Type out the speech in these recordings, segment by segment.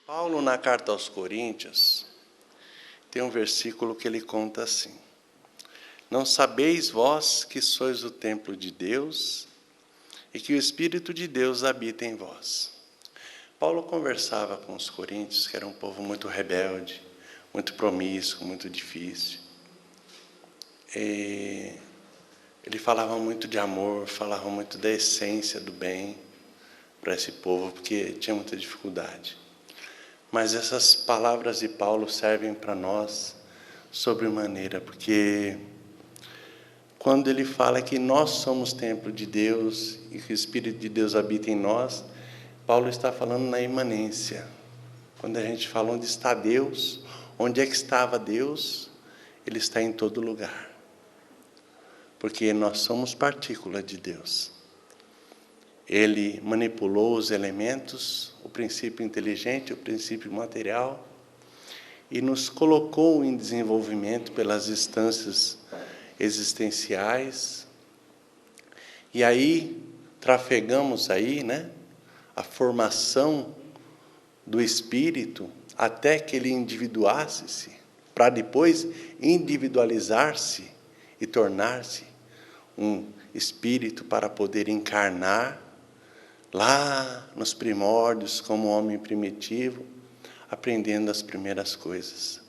Paulo, na carta aos Coríntios, tem um versículo que ele conta assim: não sabeis vós que sois o templo de Deus e que o Espírito de Deus habita em vós. Paulo conversava com os coríntios, que era um povo muito rebelde, muito promíscuo, muito difícil. Ele falava muito de amor, falava muito da essência do bem para esse povo, porque tinha muita dificuldade. Mas essas palavras de Paulo servem para nós sobremaneira, porque quando ele fala que nós somos templo de Deus e que o Espírito de Deus habita em nós, Paulo está falando na imanência. Quando a gente fala onde está Deus, onde é que estava Deus, Ele está em todo lugar. Porque nós somos partícula de Deus. Ele manipulou os elementos, o princípio inteligente, o princípio material, e nos colocou em desenvolvimento pelas instâncias existenciais. E aí, trafegamos aí, a formação do espírito até que ele individuasse-se, para depois individualizar-se e tornar-se um espírito para poder encarnar lá nos primórdios como homem primitivo, aprendendo as primeiras coisas.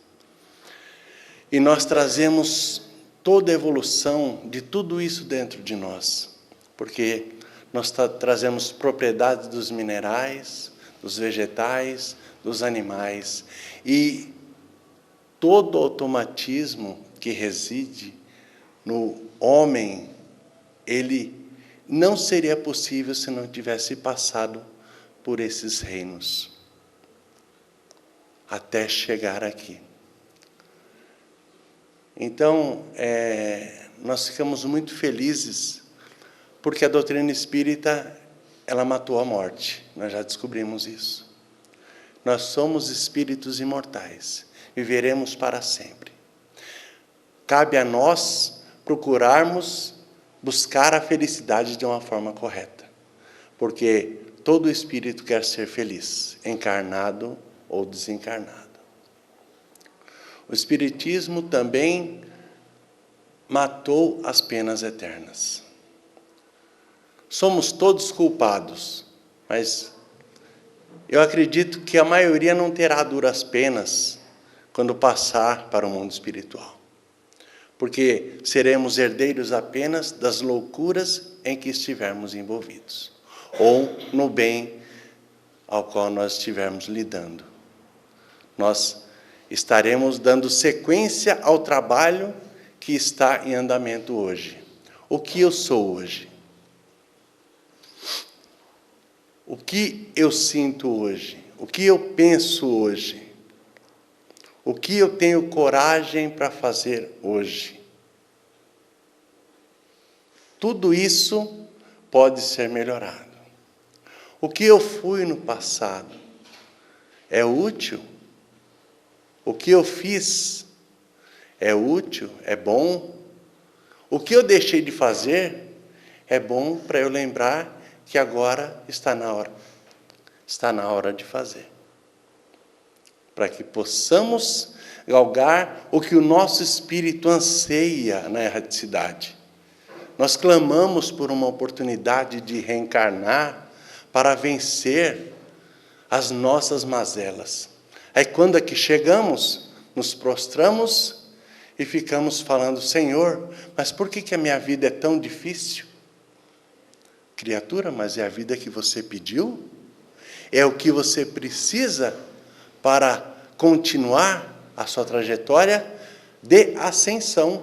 E nós trazemos toda a evolução de tudo isso dentro de nós, porque nós trazemos propriedades dos minerais, dos vegetais, dos animais, e todo o automatismo que reside no homem, ele não seria possível se não tivesse passado por esses reinos, até chegar aqui. Então, nós ficamos muito felizes, porque a doutrina espírita, ela matou a morte, nós já descobrimos isso. Nós somos espíritos imortais, viveremos para sempre. Cabe a nós procurarmos buscar a felicidade de uma forma correta, porque todo espírito quer ser feliz, encarnado ou desencarnado. O Espiritismo também matou as penas eternas. Somos todos culpados, mas eu acredito que a maioria não terá duras penas quando passar para o mundo espiritual, porque seremos herdeiros apenas das loucuras em que estivermos envolvidos, ou no bem ao qual nós estivermos lidando. Nós estaremos dando sequência ao trabalho que está em andamento hoje. O que eu sou hoje? O que eu sinto hoje? O que eu penso hoje? O que eu tenho coragem para fazer hoje? Tudo isso pode ser melhorado. O que eu fui no passado é útil? O que eu fiz é útil? É bom? O que eu deixei de fazer é bom para eu lembrar que agora está na hora de fazer, para que possamos galgar o que o nosso espírito anseia na erraticidade. Nós clamamos por uma oportunidade de reencarnar para vencer as nossas mazelas. Aí quando aqui chegamos, nos prostramos e ficamos falando: Senhor, mas por que a minha vida é tão difícil? Criatura, mas é a vida que você pediu? É o que você precisa para continuar a sua trajetória de ascensão.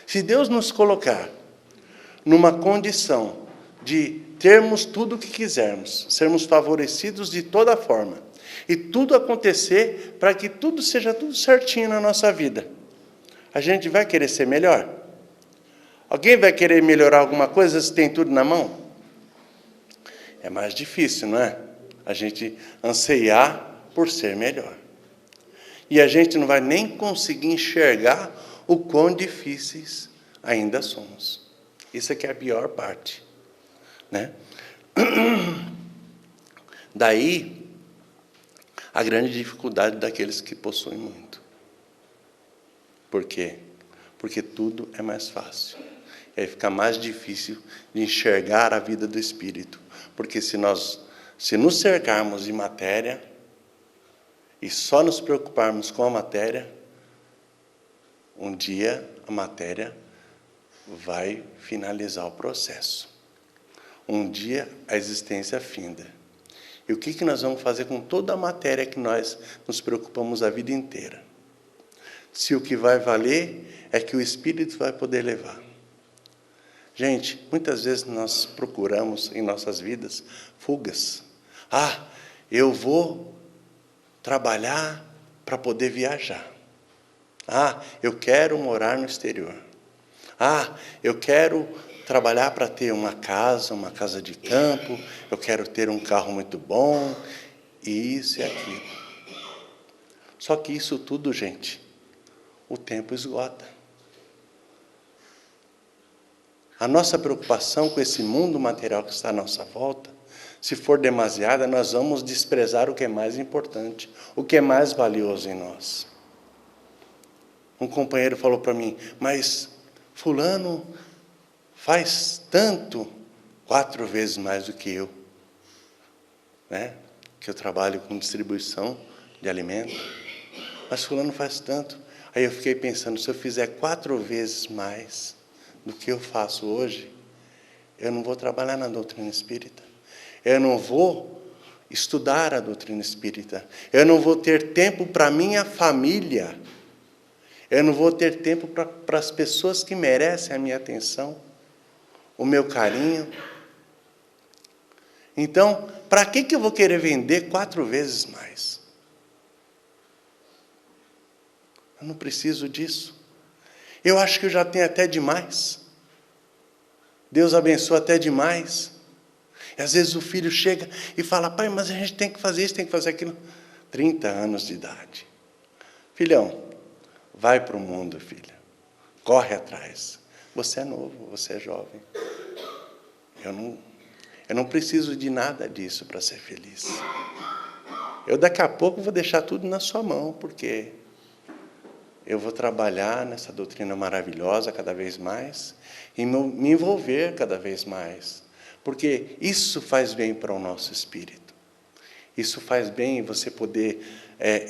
Se Deus nos colocar numa condição de termos tudo o que quisermos, sermos favorecidos de toda forma, e tudo acontecer para que tudo seja tudo certinho na nossa vida, a gente vai querer ser melhor? Alguém vai querer melhorar alguma coisa se tem tudo na mão? É mais difícil, não é? A gente anseiar por ser melhor. E a gente não vai nem conseguir enxergar o quão difíceis ainda somos. Isso aqui é a pior parte, Daí, a grande dificuldade daqueles que possuem muito. Por quê? Porque tudo é mais fácil. E aí fica mais difícil de enxergar a vida do Espírito. Porque se nos cercarmos de matéria e só nos preocuparmos com a matéria, um dia a matéria vai finalizar o processo. Um dia a existência finda. E o que nós vamos fazer com toda a matéria que nós nos preocupamos a vida inteira? Se o que vai valer é que o Espírito vai poder levar. Gente, muitas vezes nós procuramos em nossas vidas fugas. Ah, eu vou trabalhar para poder viajar. Ah, eu quero morar no exterior. Ah, eu quero trabalhar para ter uma casa de campo, eu quero ter um carro muito bom, e isso e aquilo. Só que isso tudo, gente, o tempo esgota. A nossa preocupação com esse mundo material que está à nossa volta, se for demasiada, nós vamos desprezar o que é mais importante, o que é mais valioso em nós. Um companheiro falou para mim, mas fulano faz tanto, 4 vezes mais do que eu, né? Que eu trabalho com distribuição de alimento, mas fulano faz tanto. Aí eu fiquei pensando, se eu fizer 4 vezes mais do que eu faço hoje, eu não vou trabalhar na doutrina espírita, eu não vou estudar a doutrina espírita, eu não vou ter tempo para minha família, eu não vou ter tempo para as pessoas que merecem a minha atenção, o meu carinho. Então, para que eu vou querer vender 4 vezes mais? Eu não preciso disso. Eu acho que eu já tenho até demais. Deus abençoa até demais. E às vezes o filho chega e fala, pai, mas a gente tem que fazer isso, tem que fazer aquilo. 30 anos de idade. Filhão, vai para o mundo, filha. Corre atrás. Você é novo, você é jovem. Eu não preciso de nada disso para ser feliz. Eu daqui a pouco vou deixar tudo na sua mão, porque eu vou trabalhar nessa doutrina maravilhosa cada vez mais e me envolver cada vez mais, porque isso faz bem para o nosso espírito. Isso faz bem você poder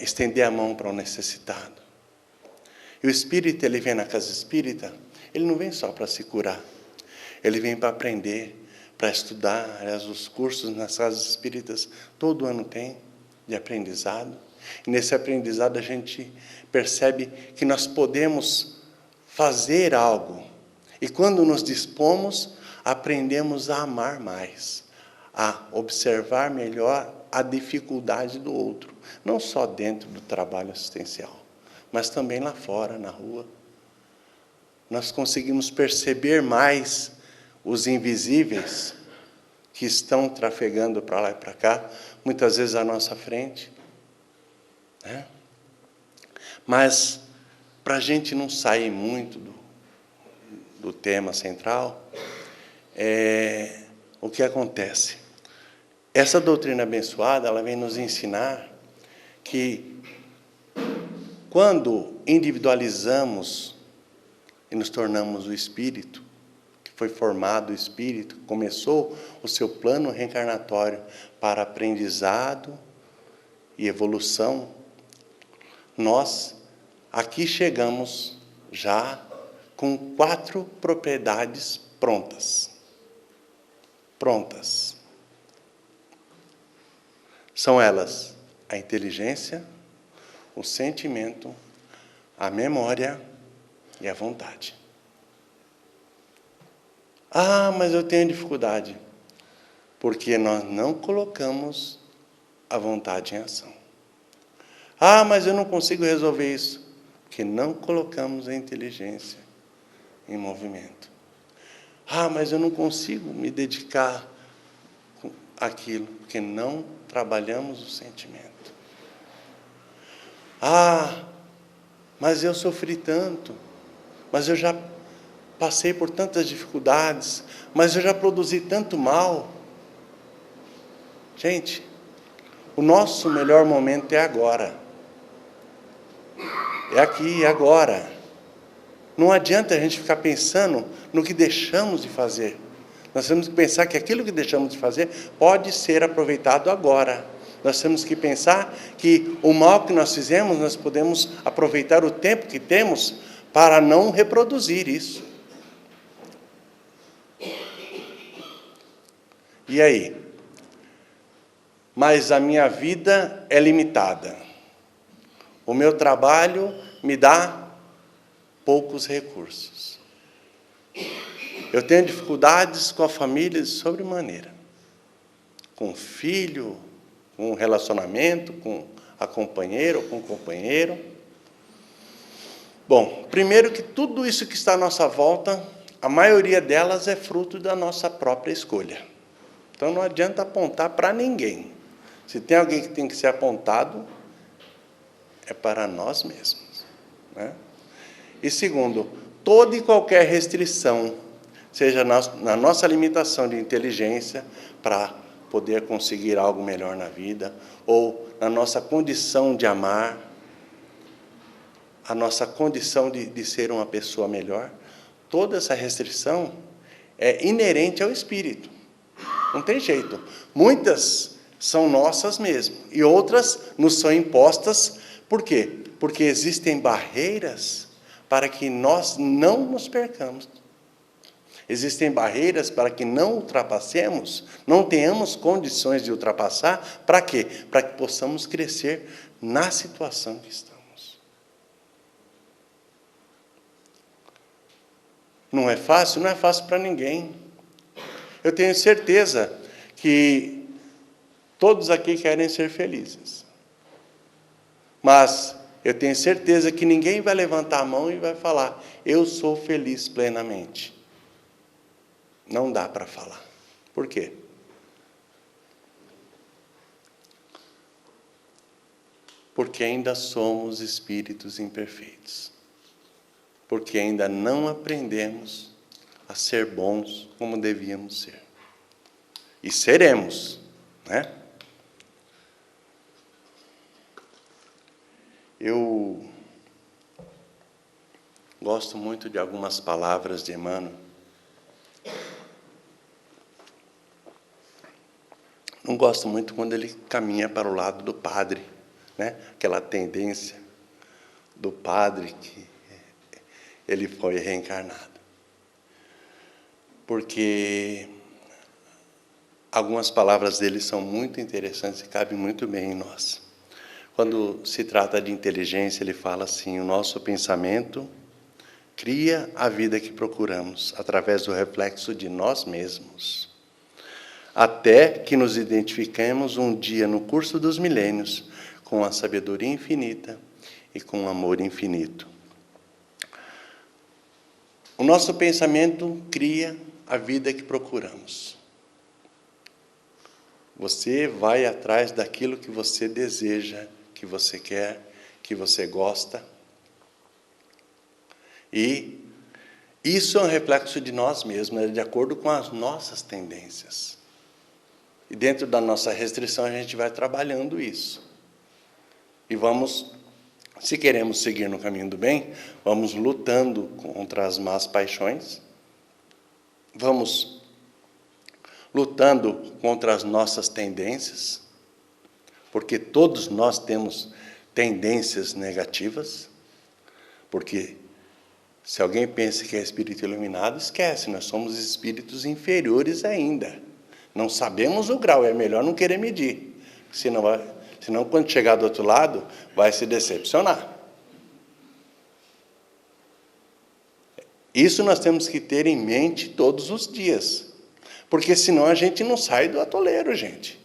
estender a mão para o necessitado. E o espírito, ele vem na casa espírita, ele não vem só para se curar, ele vem para aprender, para estudar. Aliás, os cursos nas casas espíritas todo ano tem de aprendizado. E nesse aprendizado a gente percebe que nós podemos fazer algo. E quando nos dispomos, aprendemos a amar mais, a observar melhor a dificuldade do outro, não só dentro do trabalho assistencial, mas também lá fora, na rua. Nós conseguimos perceber mais os invisíveis que estão trafegando para lá e para cá, muitas vezes à nossa frente, né? Mas, para a gente não sair muito do tema central, o que acontece? Essa doutrina abençoada, ela vem nos ensinar que, quando individualizamos e nos tornamos o Espírito, que foi formado o Espírito, começou o seu plano reencarnatório para aprendizado e evolução, nós aqui chegamos já com 4 propriedades prontas. Prontas. São elas a inteligência, o sentimento, a memória e a vontade. Ah, mas eu tenho dificuldade. Porque nós não colocamos a vontade em ação. Ah, mas eu não consigo resolver isso. Porque não colocamos a inteligência em movimento. Ah, mas eu não consigo me dedicar àquilo. Porque não trabalhamos o sentimento. Ah, mas eu sofri tanto. Mas eu já passei por tantas dificuldades. Mas eu já produzi tanto mal. Gente, O nosso melhor momento é agora. É aqui e agora. Não adianta a gente ficar pensando no que deixamos de fazer. Nós temos que pensar que aquilo que deixamos de fazer pode ser aproveitado agora. Nós temos que pensar que o mal que nós fizemos, nós podemos aproveitar o tempo que temos para não reproduzir isso. E aí? Mas a minha vida é limitada. O meu trabalho me dá poucos recursos. Eu tenho dificuldades com a família de sobremaneira. Com o filho, com o relacionamento, com a companheira ou com o companheiro. Bom, primeiro que tudo isso que está à nossa volta, a maioria delas é fruto da nossa própria escolha. Então não adianta apontar para ninguém. Se tem alguém que tem que ser apontado, é para nós mesmos, né? E segundo, toda e qualquer restrição, seja na nossa limitação de inteligência para poder conseguir algo melhor na vida, ou na nossa condição de amar, a nossa condição de ser uma pessoa melhor, toda essa restrição é inerente ao espírito. Não tem jeito. Muitas são nossas mesmo, e outras nos são impostas. Por quê? Porque existem barreiras para que nós não nos percamos. Existem barreiras para que não ultrapassemos, não tenhamos condições de ultrapassar. Para quê? Para que possamos crescer na situação que estamos. Não é fácil? Não é fácil para ninguém. Eu tenho certeza que todos aqui querem ser felizes. Mas eu tenho certeza que ninguém vai levantar a mão e vai falar, eu sou feliz plenamente. Não dá para falar. Por quê? Porque ainda somos espíritos imperfeitos. Porque ainda não aprendemos a ser bons como devíamos ser. E seremos, né? Eu gosto muito de algumas palavras de Emmanuel. Não gosto muito quando ele caminha para o lado do padre, né? Aquela tendência do padre que ele foi reencarnado. Porque algumas palavras dele são muito interessantes e cabem muito bem em nós. Quando se trata de inteligência, ele fala assim, o nosso pensamento cria a vida que procuramos, através do reflexo de nós mesmos. Até que nos identifiquemos um dia no curso dos milênios, com a sabedoria infinita e com o amor infinito. O nosso pensamento cria a vida que procuramos. Você vai atrás daquilo que você deseja, que você quer, que você gosta. E isso é um reflexo de nós mesmos, é de acordo com as nossas tendências. E dentro da nossa restrição a gente vai trabalhando isso. E vamos, se queremos seguir no caminho do bem, vamos lutando contra as más paixões, vamos lutando contra as nossas tendências, porque todos nós temos tendências negativas, porque se alguém pensa que é espírito iluminado, esquece, nós somos espíritos inferiores ainda. Não sabemos o grau, é melhor não querer medir, senão quando chegar do outro lado, vai se decepcionar. Isso nós temos que ter em mente todos os dias, porque senão a gente não sai do atoleiro, gente.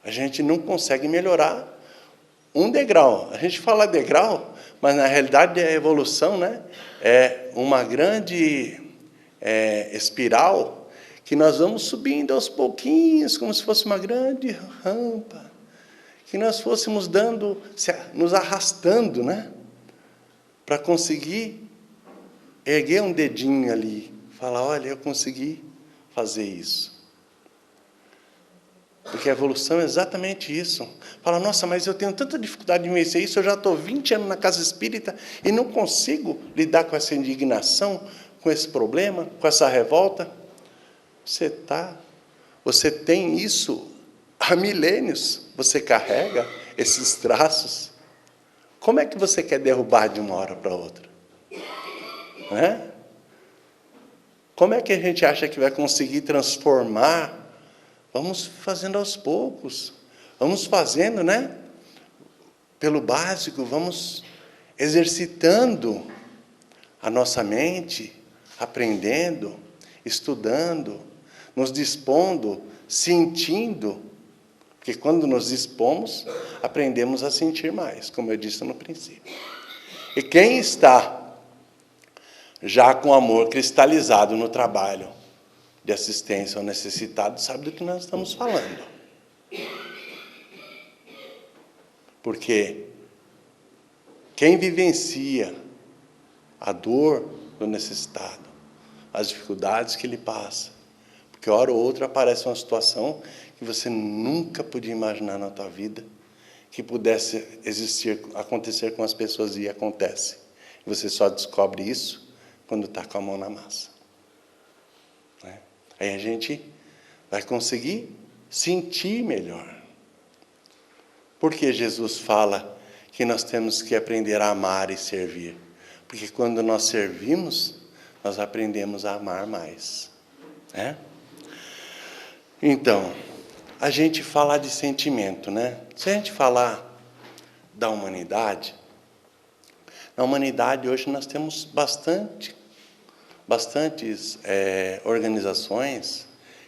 A gente não consegue melhorar um degrau. A gente fala degrau, mas na realidade a evolução, né, é uma grande espiral que nós vamos subindo aos pouquinhos, como se fosse uma grande rampa, que nós fôssemos nos arrastando, né, para conseguir erguer um dedinho ali, falar, olha, eu consegui fazer isso. Porque a evolução é exatamente isso. Fala, nossa, mas eu tenho tanta dificuldade de vencer isso, eu já estou 20 anos na casa espírita e não consigo lidar com essa indignação, com esse problema, com essa revolta. Você tem isso há milênios, você carrega esses traços. Como é que você quer derrubar de uma hora para outra? Não é? Como é que a gente acha que vai conseguir transformar? Vamos fazendo aos poucos, vamos fazendo, né? Pelo básico, vamos exercitando a nossa mente, aprendendo, estudando, nos dispondo, sentindo, porque quando nos dispomos, aprendemos a sentir mais, como eu disse no princípio. E quem está já com amor cristalizado no trabalho de assistência ao necessitado, sabe do que nós estamos falando. Porque quem vivencia a dor do necessitado, as dificuldades que ele passa, porque hora ou outra aparece uma situação que você nunca podia imaginar na tua vida, que pudesse acontecer com as pessoas e acontece. E você só descobre isso quando está com a mão na massa. Aí a gente vai conseguir sentir melhor. Porque Jesus fala que nós temos que aprender a amar e servir. Porque quando nós servimos, nós aprendemos a amar mais. Né? Então, a gente fala de sentimento, né? Se a gente falar da humanidade, na humanidade hoje nós temos bastantes organizações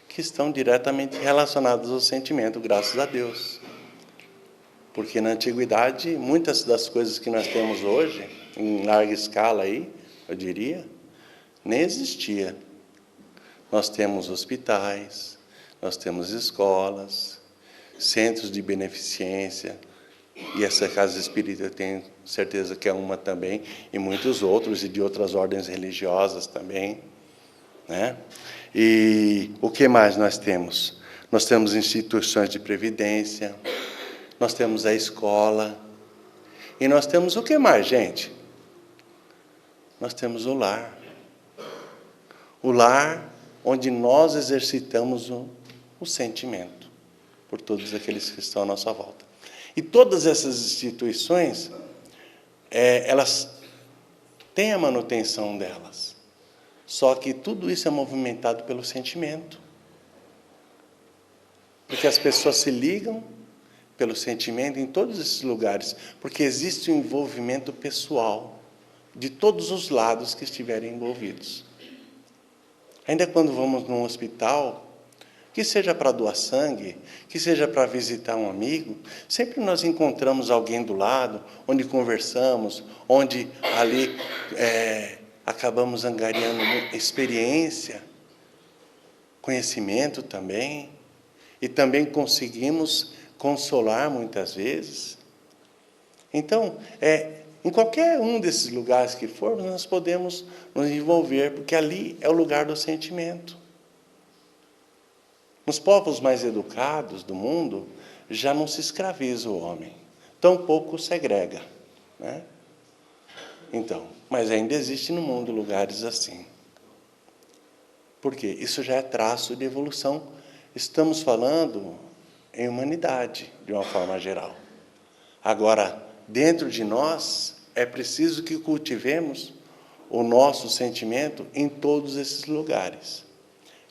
que estão diretamente relacionadas ao sentimento, graças a Deus. Porque na antiguidade, muitas das coisas que nós temos hoje, em larga escala aí, eu diria, nem existia. Nós temos hospitais, nós temos escolas, centros de beneficência, e essa casa espírita eu tenho certeza que é uma também, e muitos outros, e de outras ordens religiosas também, né? E o que mais nós temos? Nós temos instituições de previdência, nós temos a escola, e nós temos o que mais, gente? Nós temos o lar. O lar onde nós exercitamos o sentimento por todos aqueles que estão à nossa volta. E todas essas instituições, elas têm a manutenção delas. Só que tudo isso é movimentado pelo sentimento. Porque as pessoas se ligam pelo sentimento em todos esses lugares, porque existe um envolvimento pessoal de todos os lados que estiverem envolvidos. Ainda quando vamos num hospital, que seja para doar sangue, que seja para visitar um amigo, sempre nós encontramos alguém do lado, onde conversamos, onde ali acabamos angariando experiência, conhecimento também, e também conseguimos consolar muitas vezes. Então, em qualquer um desses lugares que formos, nós podemos nos envolver, porque ali é o lugar do sentimento. Nos povos mais educados do mundo, já não se escraviza o homem, tampouco segrega, né? Então, mas ainda existe no mundo lugares assim. Por quê? Isso já é traço de evolução. Estamos falando em humanidade, de uma forma geral. Agora, dentro de nós, é preciso que cultivemos o nosso sentimento em todos esses lugares.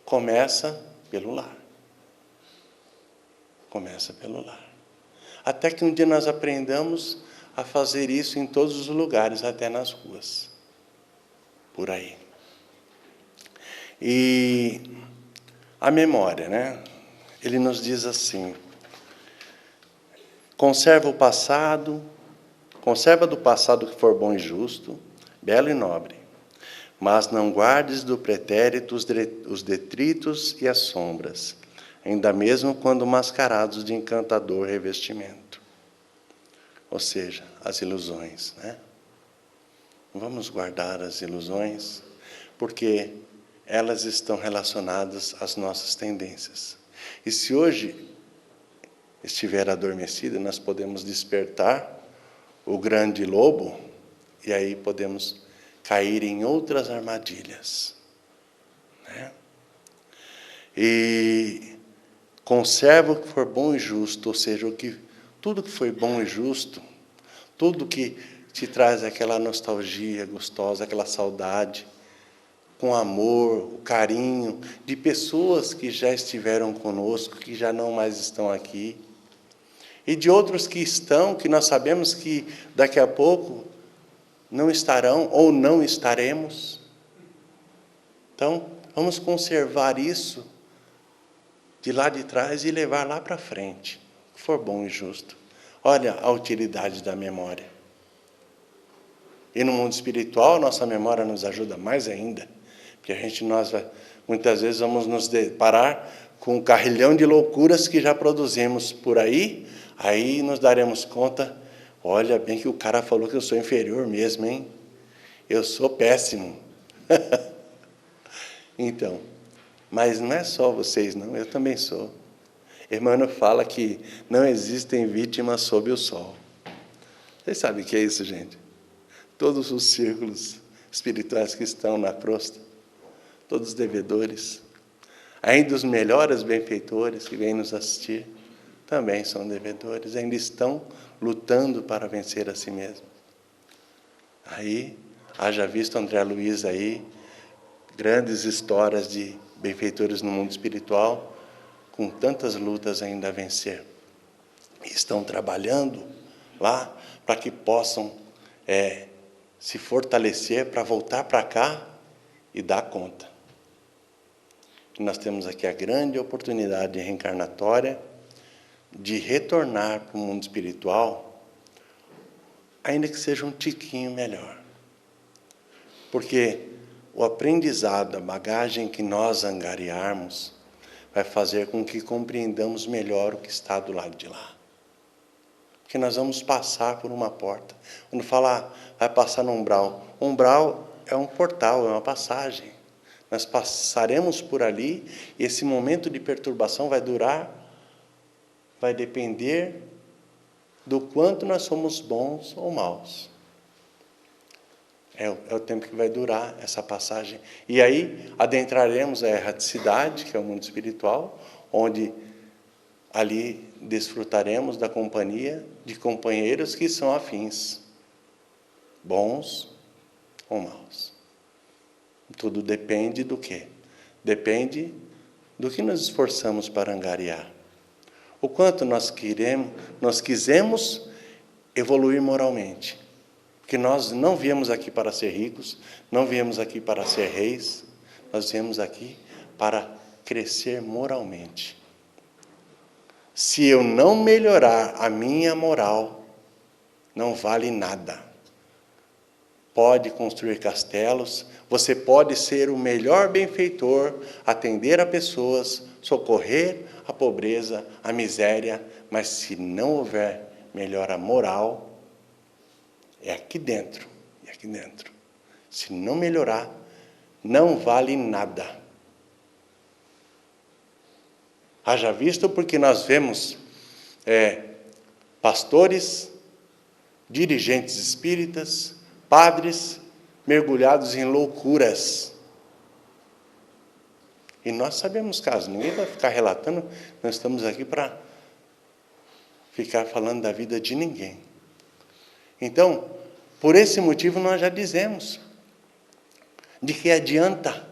Começa pelo lar. Começa pelo lar. Até que um dia nós aprendamos a fazer isso em todos os lugares, até nas ruas. Por aí. E a memória, né? Ele nos diz assim: conserva do passado que for bom e justo, belo e nobre, mas não guardes do pretérito os detritos e as sombras, ainda mesmo quando mascarados de encantador revestimento. Ou seja, as ilusões, né? Vamos guardar as ilusões, porque elas estão relacionadas às nossas tendências. E se hoje estiver adormecida, nós podemos despertar o grande lobo e aí podemos cair em outras armadilhas, né? E conserva o que for bom e justo, ou seja, tudo que foi bom e justo, tudo que te traz aquela nostalgia gostosa, aquela saudade, com amor, o carinho de pessoas que já estiveram conosco, que já não mais estão aqui, e de outros que estão, que nós sabemos que daqui a pouco não estarão ou não estaremos. Então, vamos conservar isso de lá de trás e levar lá para frente, que for bom e justo. Olha a utilidade da memória. E no mundo espiritual, nossa memória nos ajuda mais ainda, porque muitas vezes vamos nos deparar com um carrilhão de loucuras que já produzimos por aí nos daremos conta, olha bem que o cara falou que eu sou inferior mesmo, hein? Eu sou péssimo. Então, mas não é só vocês, não, eu também sou. Emmanuel fala que não existem vítimas sob o sol. Vocês sabem o que é isso, gente? Todos os círculos espirituais que estão na crosta, todos os devedores, ainda os melhores benfeitores que vêm nos assistir, também são devedores, ainda estão lutando para vencer a si mesmos. Aí, haja visto André Luiz aí, grandes histórias de benfeitores no mundo espiritual, com tantas lutas ainda a vencer. Estão trabalhando lá para que possam se fortalecer para voltar para cá e dar conta. E nós temos aqui a grande oportunidade reencarnatória de retornar para o mundo espiritual, ainda que seja um tiquinho melhor. Porque o aprendizado, a bagagem que nós angariarmos, vai fazer com que compreendamos melhor o que está do lado de lá. Porque nós vamos passar por uma porta. Quando fala, vai passar no umbral. O umbral é um portal, é uma passagem. Nós passaremos por ali e esse momento de perturbação vai depender do quanto nós somos bons ou maus. É o tempo que vai durar essa passagem. E aí adentraremos a erraticidade, que é o mundo espiritual, onde ali desfrutaremos da companhia de companheiros que são afins, bons ou maus. Tudo depende do quê? Depende do que nos esforçamos para angariar. O quanto nós quisemos evoluir moralmente. Porque nós não viemos aqui para ser ricos, não viemos aqui para ser reis, nós viemos aqui para crescer moralmente. Se eu não melhorar a minha moral, não vale nada. Pode construir castelos, você pode ser o melhor benfeitor, atender a pessoas, socorrer a pobreza, a miséria, mas se não houver melhora moral, é aqui dentro. Se não melhorar, não vale nada. Haja visto porque nós vemos pastores, dirigentes espíritas, padres mergulhados em loucuras. E nós sabemos casos, ninguém vai ficar relatando, nós estamos aqui para ficar falando da vida de ninguém. Então, por esse motivo nós já dizemos, de que adianta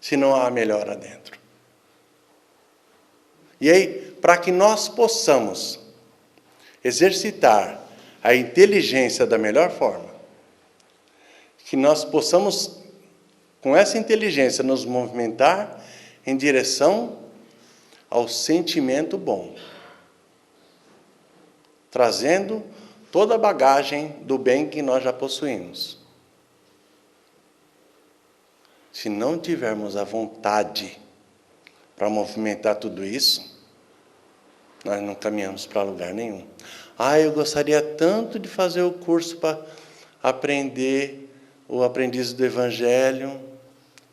se não há melhora dentro. E aí, para que nós possamos exercitar a inteligência da melhor forma, que nós possamos, com essa inteligência, nos movimentar em direção ao sentimento bom, trazendo toda a bagagem do bem que nós já possuímos. Se não tivermos a vontade para movimentar tudo isso, nós não caminhamos para lugar nenhum. Eu gostaria tanto de fazer o curso para aprender o aprendiz do Evangelho.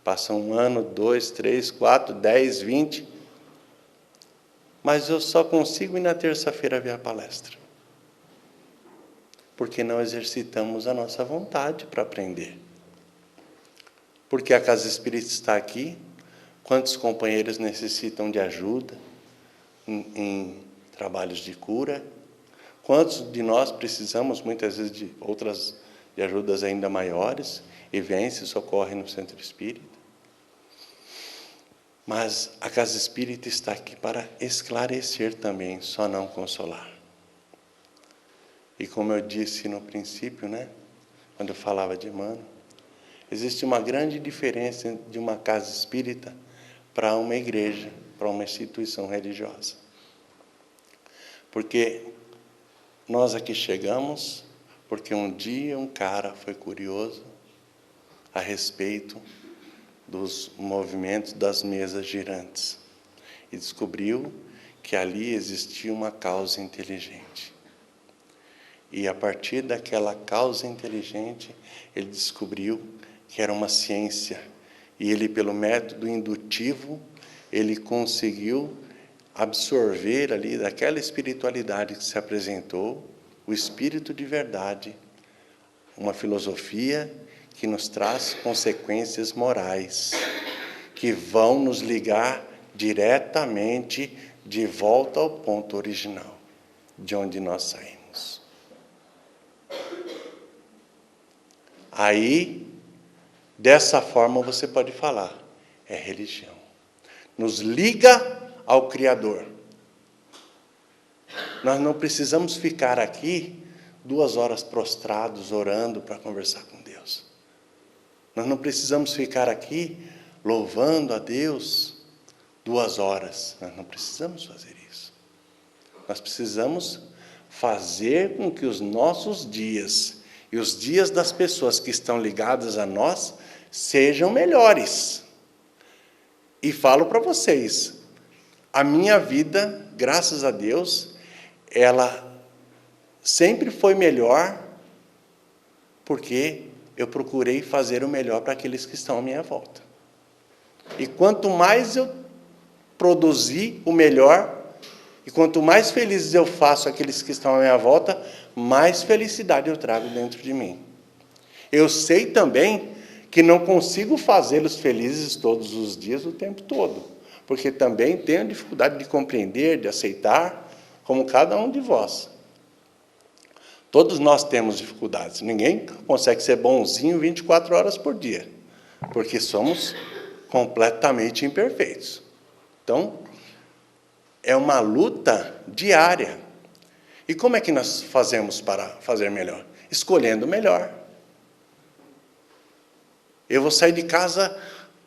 Passa 1 ano, 2, 3, 4, 10, 20. mas eu só consigo ir na terça-feira ver a palestra. Porque não exercitamos a nossa vontade para aprender. Porque a Casa Espírita está aqui, quantos companheiros necessitam de ajuda em trabalhos de cura? Quantos de nós precisamos, muitas vezes, de outras de ajudas ainda maiores, e vêm, se socorrem no centro espírita? Mas a Casa Espírita está aqui para esclarecer também, só não consolar. E como eu disse no princípio, quando eu falava de Emmanuel, existe uma grande diferença de uma casa espírita para uma igreja, para uma instituição religiosa. Porque nós aqui chegamos porque um dia um cara foi curioso a respeito dos movimentos das mesas girantes e descobriu que ali existia uma causa inteligente. E a partir daquela causa inteligente, ele descobriu que era uma ciência. E ele, pelo método indutivo, ele conseguiu absorver ali daquela espiritualidade que se apresentou, o espírito de verdade, uma filosofia que nos traz consequências morais, que vão nos ligar diretamente de volta ao ponto original, de onde nós saímos. Aí, dessa forma, você pode falar, é religião. Nos liga ao Criador. Nós não precisamos ficar aqui 2 horas prostrados, orando para conversar com Deus. Nós não precisamos ficar aqui louvando a Deus 2 horas. Nós não precisamos fazer isso. Nós precisamos fazer com que os nossos dias e os dias das pessoas que estão ligadas a nós sejam melhores. E falo para vocês, a minha vida, graças a Deus, ela sempre foi melhor porque eu procurei fazer o melhor para aqueles que estão à minha volta. E quanto mais eu produzir o melhor, e quanto mais felizes eu faço aqueles que estão à minha volta, mais felicidade eu trago dentro de mim. Eu sei também que não consigo fazê-los felizes todos os dias, o tempo todo, porque também tenho dificuldade de compreender, de aceitar, como cada um de vós. Todos nós temos dificuldades. Ninguém consegue ser bonzinho 24 horas por dia, porque somos completamente imperfeitos. Então, é uma luta diária. E como é que nós fazemos para fazer melhor? Escolhendo melhor. Eu vou sair de casa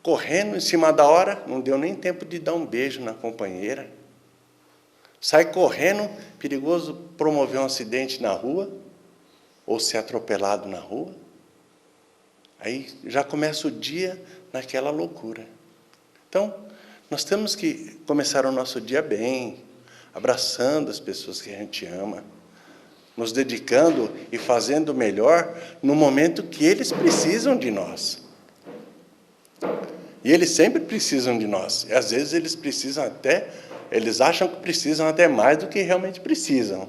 correndo em cima da hora, não deu nem tempo de dar um beijo na companheira. Sai correndo, perigoso promover um acidente na rua, ou ser atropelado na rua. Aí já começa o dia naquela loucura. Então, nós temos que começar o nosso dia bem, abraçando as pessoas que a gente ama, nos dedicando e fazendo o melhor no momento que eles precisam de nós. E eles sempre precisam de nós. E às vezes eles acham que precisam até mais do que realmente precisam.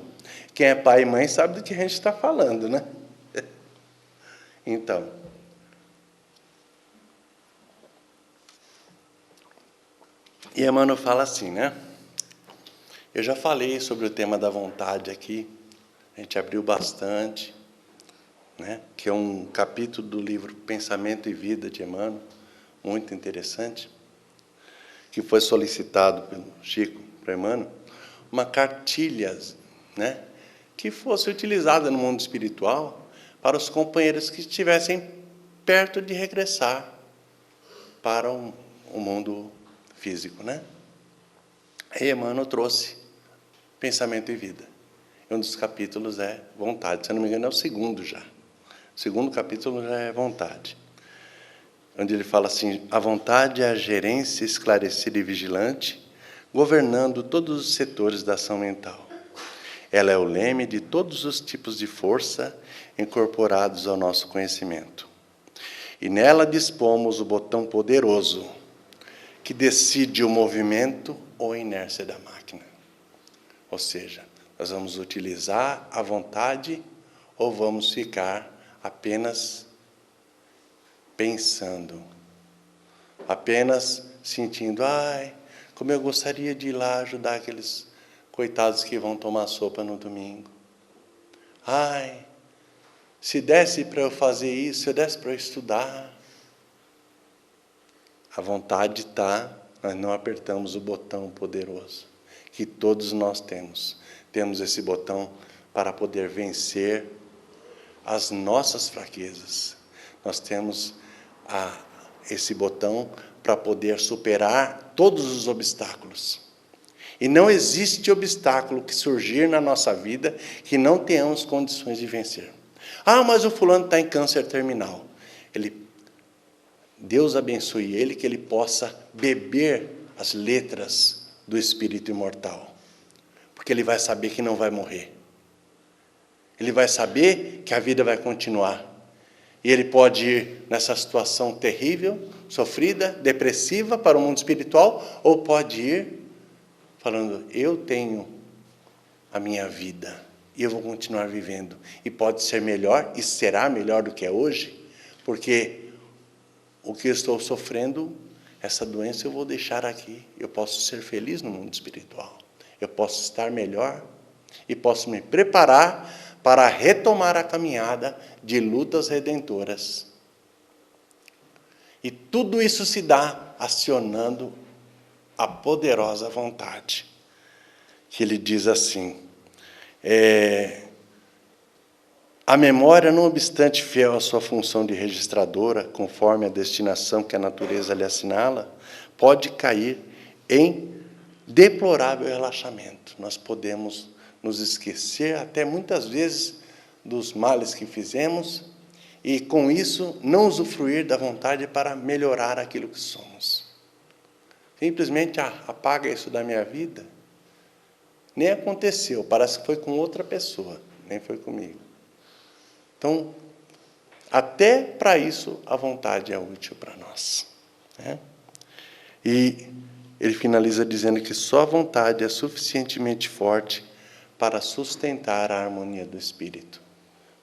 Quem é pai e mãe sabe do que a gente está falando, né? Então, e Emmanuel fala assim, eu já falei sobre o tema da vontade aqui, a gente abriu bastante, que é um capítulo do livro Pensamento e Vida de Emmanuel, muito interessante, que foi solicitado pelo Chico para Emmanuel, uma cartilha, que fosse utilizada no mundo espiritual para os companheiros que estivessem perto de regressar para o mundo físico, Aí Emmanuel trouxe Pensamento e Vida. Um dos capítulos é vontade, se eu não me engano é o segundo já. O segundo capítulo já é vontade. Onde ele fala assim, a vontade é a gerência esclarecida e vigilante, governando todos os setores da ação mental. Ela é o leme de todos os tipos de força incorporados ao nosso conhecimento. E nela dispomos o botão poderoso que decide o movimento ou a inércia da máquina. Ou seja, nós vamos utilizar a vontade ou vamos ficar apenas pensando, apenas sentindo, ai, como eu gostaria de ir lá ajudar aqueles coitados que vão tomar sopa no domingo. Ai, se desse para eu fazer isso, se desse para eu estudar. A vontade está, nós não apertamos o botão poderoso que todos nós temos. Temos esse botão para poder vencer as nossas fraquezas. Nós temos esse botão para poder superar todos os obstáculos. E não existe obstáculo que surgir na nossa vida que não tenhamos condições de vencer. Ah, mas o fulano está em câncer terminal. Deus abençoe ele, que ele possa beber as letras do Espírito imortal. Porque ele vai saber que não vai morrer. Ele vai saber que a vida vai continuar. E ele pode ir nessa situação terrível, sofrida, depressiva para o mundo espiritual, ou pode ir falando, eu tenho a minha vida e eu vou continuar vivendo. E pode ser melhor, e será melhor do que é hoje, porque o que eu estou sofrendo, essa doença eu vou deixar aqui. Eu posso ser feliz no mundo espiritual. Eu posso estar melhor e posso me preparar para retomar a caminhada de lutas redentoras. E tudo isso se dá acionando a poderosa vontade. Que ele diz assim, a memória, não obstante fiel à sua função de registradora, conforme a destinação que a natureza lhe assinala, pode cair em deplorável relaxamento. Nós podemos nos esquecer até muitas vezes dos males que fizemos e, com isso, não usufruir da vontade para melhorar aquilo que somos. Simplesmente apaga isso da minha vida. Nem aconteceu, parece que foi com outra pessoa, nem foi comigo. Então, até para isso, a vontade é útil para nós. Né? E ele finaliza dizendo que só a vontade é suficientemente forte para sustentar a harmonia do Espírito.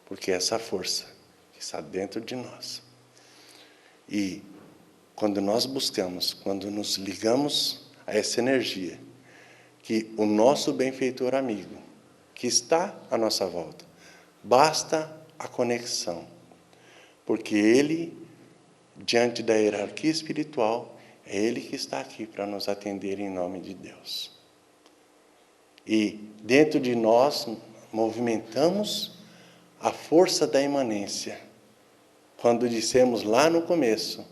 Porque é essa força que está dentro de nós. E quando nós buscamos, quando nos ligamos a essa energia, que o nosso benfeitor amigo, que está à nossa volta, basta a conexão, porque ele, diante da hierarquia espiritual, é ele que está aqui para nos atender em nome de Deus. E dentro de nós movimentamos a força da imanência. Quando dissemos lá no começo,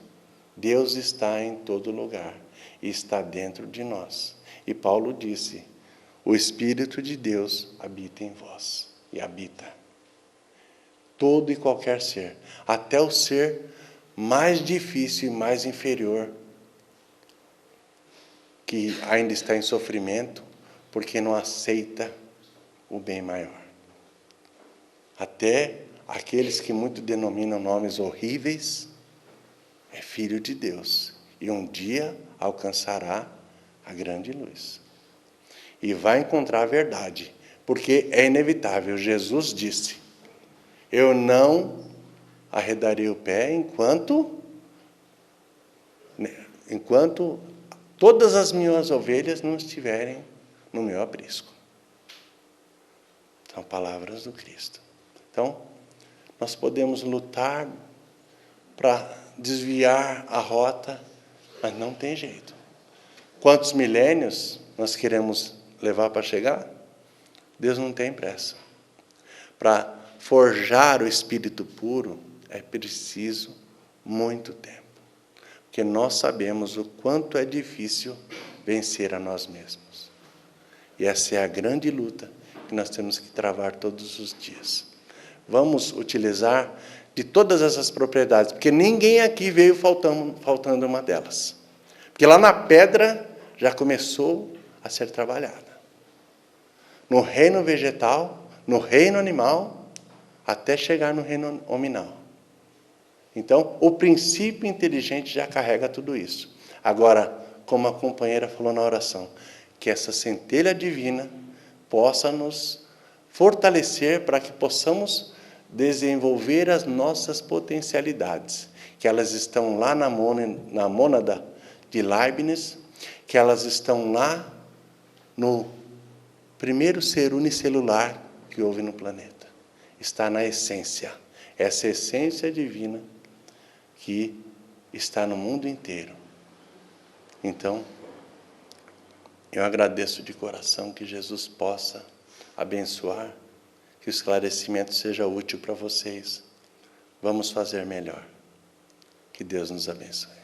Deus está em todo lugar e está dentro de nós. E Paulo disse, o Espírito de Deus habita em vós e habita. Todo e qualquer ser, até o ser mais difícil e mais inferior, que ainda está em sofrimento, porque não aceita o bem maior. Até aqueles que muito denominam nomes horríveis, é filho de Deus, e um dia alcançará a grande luz. E vai encontrar a verdade, porque é inevitável. Jesus disse, eu não arredarei o pé enquanto todas as minhas ovelhas não estiverem no meu aprisco. São palavras do Cristo. Então, nós podemos lutar para desviar a rota, mas não tem jeito. Quantos milênios nós queremos levar para chegar? Deus não tem pressa. Para forjar o espírito puro, é preciso muito tempo. Porque nós sabemos o quanto é difícil vencer a nós mesmos. E essa é a grande luta que nós temos que travar todos os dias. Vamos utilizar de todas essas propriedades, porque ninguém aqui veio faltando uma delas. Porque lá na pedra já começou a ser trabalhada. No reino vegetal, no reino animal, até chegar no reino hominal. Então, o princípio inteligente já carrega tudo isso. Agora, como a companheira falou na oração, que essa centelha divina possa nos fortalecer para que possamos desenvolver as nossas potencialidades, que elas estão lá na mônada de Leibniz, que elas estão lá no primeiro ser unicelular que houve no planeta. Está na essência, essa essência divina que está no mundo inteiro. Então, eu agradeço de coração que Jesus possa abençoar, que o esclarecimento seja útil para vocês. Vamos fazer melhor. Que Deus nos abençoe.